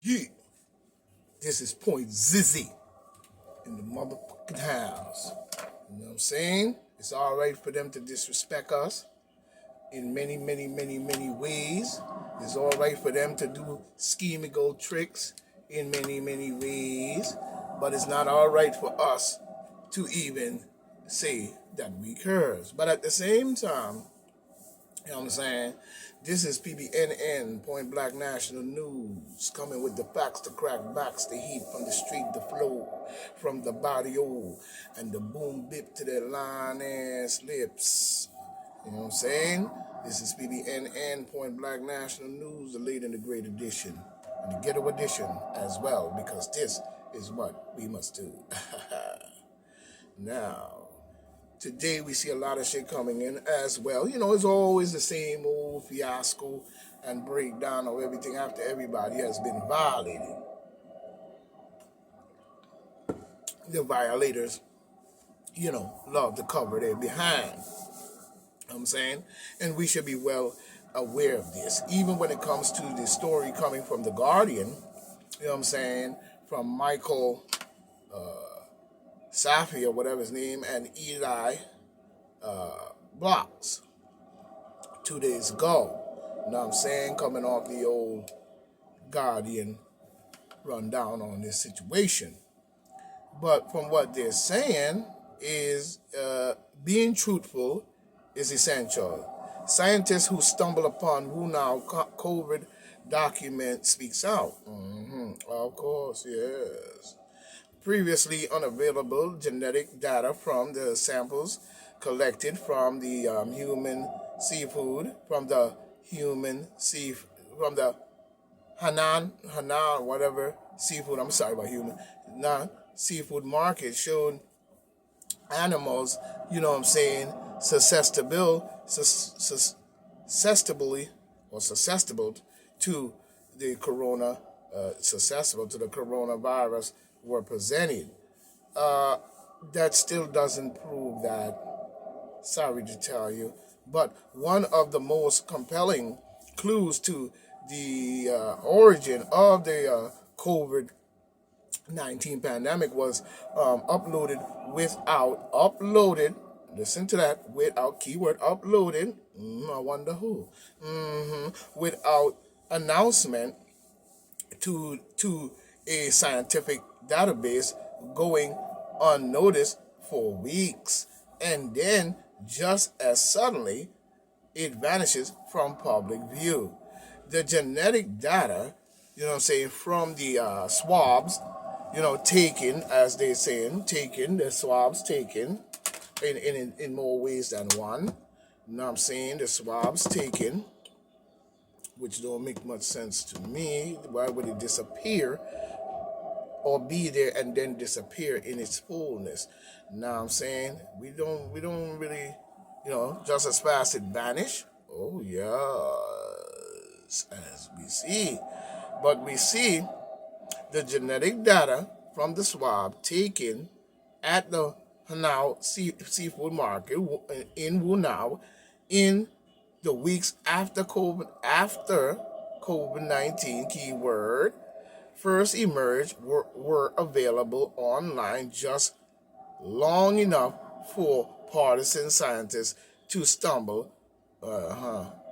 Yeah, this is Point Zizzy in the motherfucking house. You know what I'm saying? It's all right for them to disrespect us in many, many, many, many ways. It's all right for them to do schemical tricks in many, many ways. But it's not all right for us to even say that we curse. But at the same time, you know what I'm saying? This is PBNN, Point Black National News, coming with the facts, the crack backs, the heat from the street, the flow from the barrio, and the boom bip to their line ass lips. You know what I'm saying? This is PBNN, Point Black National News, the late and the great edition, and the ghetto edition as well, because this is what we must do. Now, today we see a lot of shit coming in as well. You know, it's always the same old fiasco and breakdown of everything after everybody has been violated. The violators, you know, love to cover their behind. You know what I'm saying? And we should be well aware of this. Even when it comes to the story coming from The Guardian, you know what I'm saying, from Michael Safi or whatever his name, and Eli Blocks 2 days ago. You know what I'm saying? Coming off the old Guardian rundown on this situation. But from what they're saying is being truthful is essential. Scientists who stumble upon Wu Now COVID document speaks out. Of course, yes. Previously unavailable genetic data from the samples collected from the human seafood, from the Hanan, whatever seafood, I'm sorry about human, non seafood market showed animals, you know what I'm saying, susceptible to the susceptible to the coronavirus were presented. That still doesn't prove that, sorry to tell you, but one of the most compelling clues to the origin of the COVID-19 pandemic was uploaded, listen to that, without keyword uploaded, I wonder who, without announcement to a scientific database, going unnoticed for weeks, and then just as suddenly it vanishes from public view. The genetic data, you know what I'm saying, from the swabs, you know, taken, as they're saying, the swabs taken in more ways than one. You know what I'm saying? The swabs taken, which don't make much sense to me. Why would it disappear or be there and then disappear in its fullness? Now I'm saying we don't really, you know, just as fast it vanish. Oh yes, as we see, but we see the genetic data from the swab taken at the Hanau seafood market in Wunao in the weeks after COVID-19 keyword first emerged were available online just long enough for partisan scientists to stumble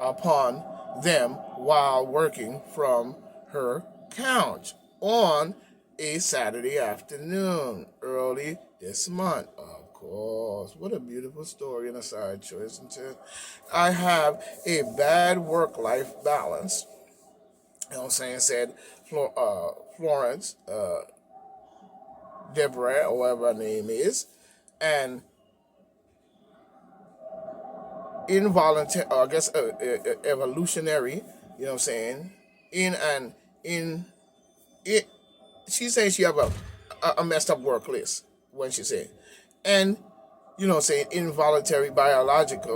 upon them while working from her couch on a Saturday afternoon early this month. Of course, what a beautiful story and a side choice, isn't it? I have a bad work-life balance, you know what I'm saying, said Florence Deborah, or whatever her name is, and involuntary, I guess, evolutionary, you know what I'm saying, in it, she's saying she have a messed up work list when she said, and, you know what I'm saying, involuntary biologist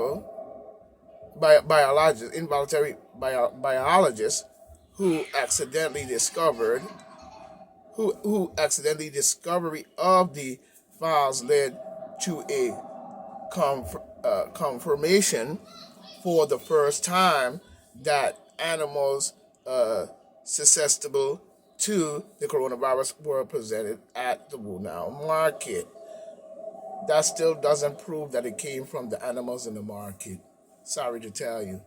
who accidentally discovered who accidentally discovery of the files led to a confirmation for the first time that animals susceptible to the coronavirus were presented at the Wunau market. That still doesn't prove that it came from the animals in the market. Sorry to tell you.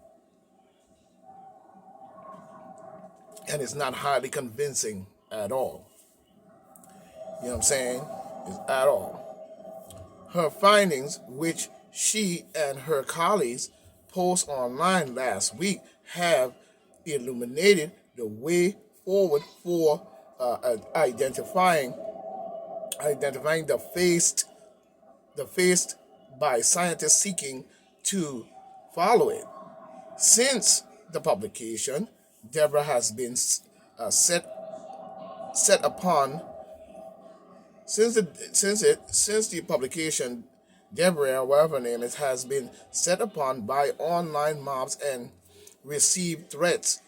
And it's not highly convincing at all. You know what I'm saying? It's at all. Her findings, which she and her colleagues post online last week, have illuminated the way forward for identifying the faced by scientists seeking to follow it. Since the publication, Deborah has been set upon since the publication. Deborah, whatever her name is, has been set upon by online mobs and received threats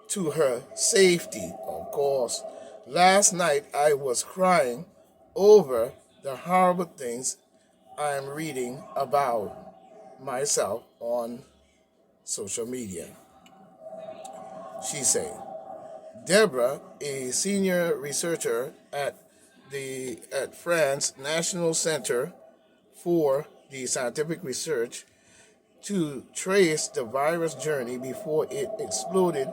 to her safety. Of course, last night I was crying over the horrible things I am reading about myself on social media. She said. Deborah, a senior researcher at France National Center for the Scientific Research to trace the virus journey before it exploded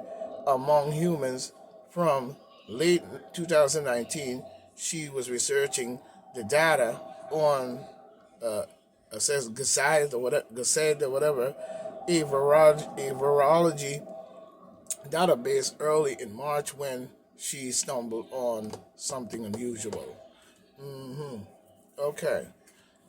among humans from late 2019. She was researching the data on it says Gazette or whatever, a virology database early in March when she stumbled on something unusual. Okay.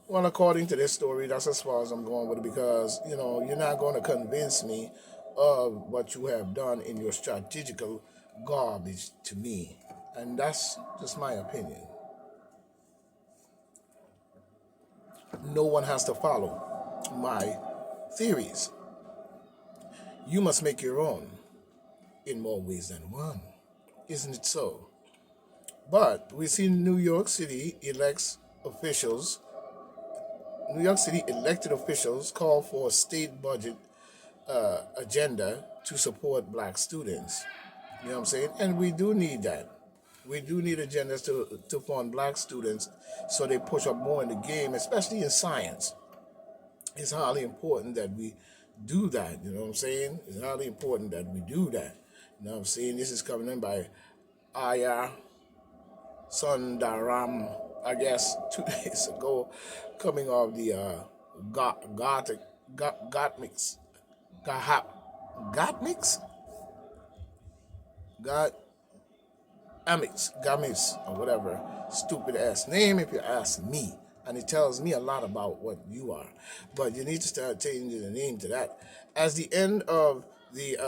Well, according to this story, that's as far as I'm going with it because, you're not going to convince me of what you have done in your strategical garbage to me. And that's just my opinion. No one has to follow my theories. You must make your own in more ways than one. Isn't it so? But we see New York City elected officials call for a state budget agenda to support black students. You know what I'm saying? And we do need that. We do need agendas to fund black students so they push up more in the game, especially in science. It's highly important that we do that. You know what I'm saying? It's highly important that we do that. You know what I'm saying? This is coming in by Aya Sundaram, I guess, 2 days ago, coming off the Gottmix, Gottmix, Gamis, or whatever stupid ass name if you ask me. And it tells me a lot about what you are. But you need to start changing the name to that. As the end of the,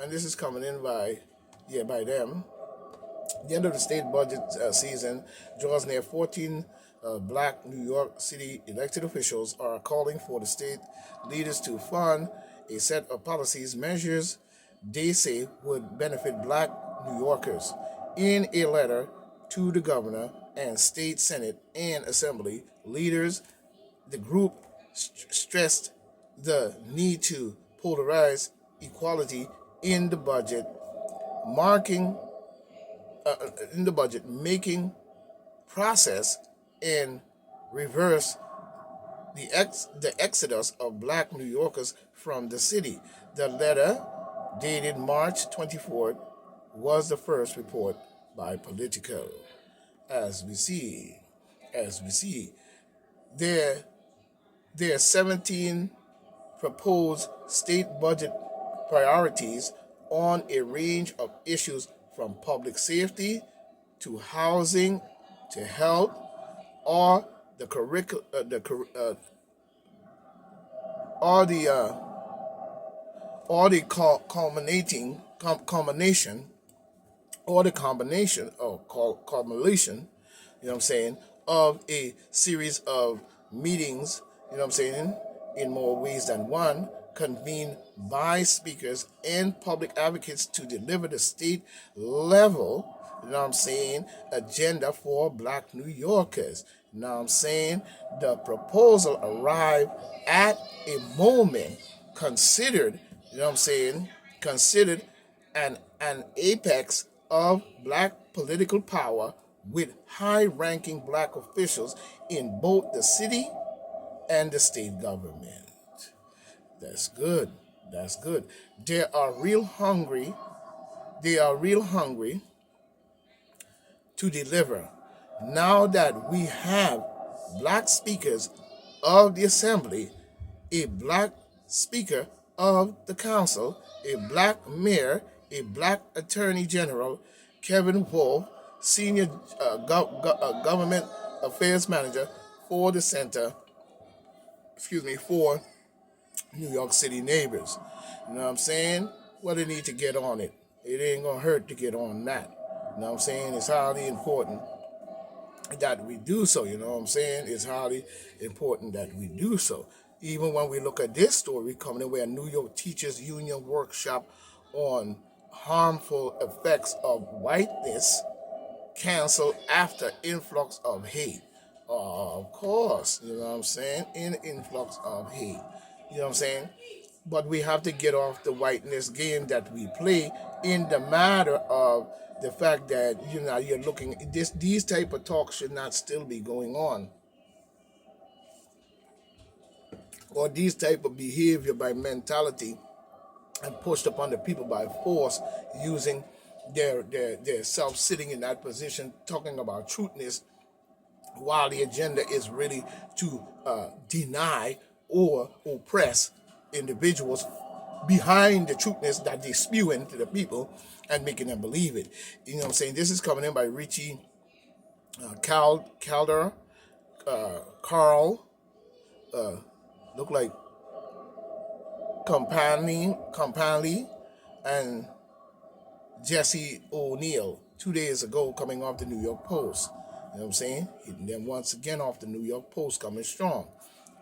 and this is coming in by them, the end of the state budget season draws near. 14 black New York City elected officials are calling for the state leaders to fund a set of policies measures they say would benefit black New Yorkers. In a letter to the governor and state senate and assembly leaders, the group stressed the need to polarize equality in the budget, marking in the budget making process and reverse the exodus of black New Yorkers from the city. The letter, dated March 24th, was the first report by Politico. As we see, there are 17 proposed state budget priorities on a range of issues from public safety to housing to health, or the culmination, you know what I'm saying, of a series of meetings, you know what I'm saying, in more ways than one, convened by speakers and public advocates to deliver the state level, you know what I'm saying, agenda for black New Yorkers. You know what I'm saying? The proposal arrived at a moment considered, you know what I'm saying, considered an apex of black political power with high-ranking black officials in both the city and the state government. That's good. That's good. They are real hungry. They are real hungry to deliver. Now that we have black speakers of the assembly, a black speaker of the council, a black mayor, a black attorney general, Kevin Wolf, senior government affairs manager for the center, for New York City neighbors. You know what I'm saying? Well, they need to get on it. It ain't gonna hurt to get on that. You know what I'm saying? It's highly important that we do so. You know what I'm saying? It's highly important that we do so. Even when we look at this story coming in, where New York Teachers Union workshop on harmful effects of whiteness canceled after influx of hate. Of course, you know what I'm saying? In influx of hate. You know what I'm saying? But we have to get off the whiteness game that we play in the matter of the fact that you're looking these type of talks should not still be going on, or these type of behavior by mentality and pushed upon the people by force, using their self sitting in that position, talking about truthness, while the agenda is really to deny or oppress individuals behind the truthness that they spew into the people and making them believe it. You know what I'm saying? This is coming in by Richie Calder, Carl, look like Company, and Jesse O'Neill 2 days ago, coming off the New York Post. You know what I'm saying? And then once again off the New York Post, coming strong.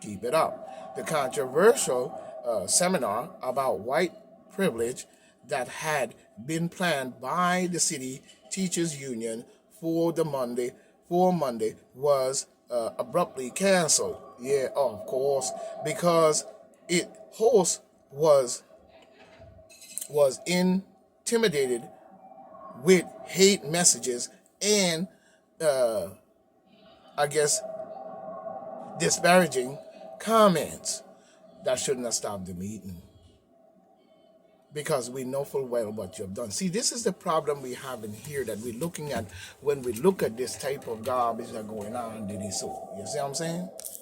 Keep it up. The controversial seminar about white privilege that had been planned by the city teachers union for Monday was abruptly canceled. Yeah, of course, because its host was intimidated with hate messages and I guess disparaging comments. That shouldn't have stopped the meeting, because we know full well what you have done. See, this is the problem we have in here that we're looking at when we look at this type of garbage that going on, Diddy. So, you see what I'm saying?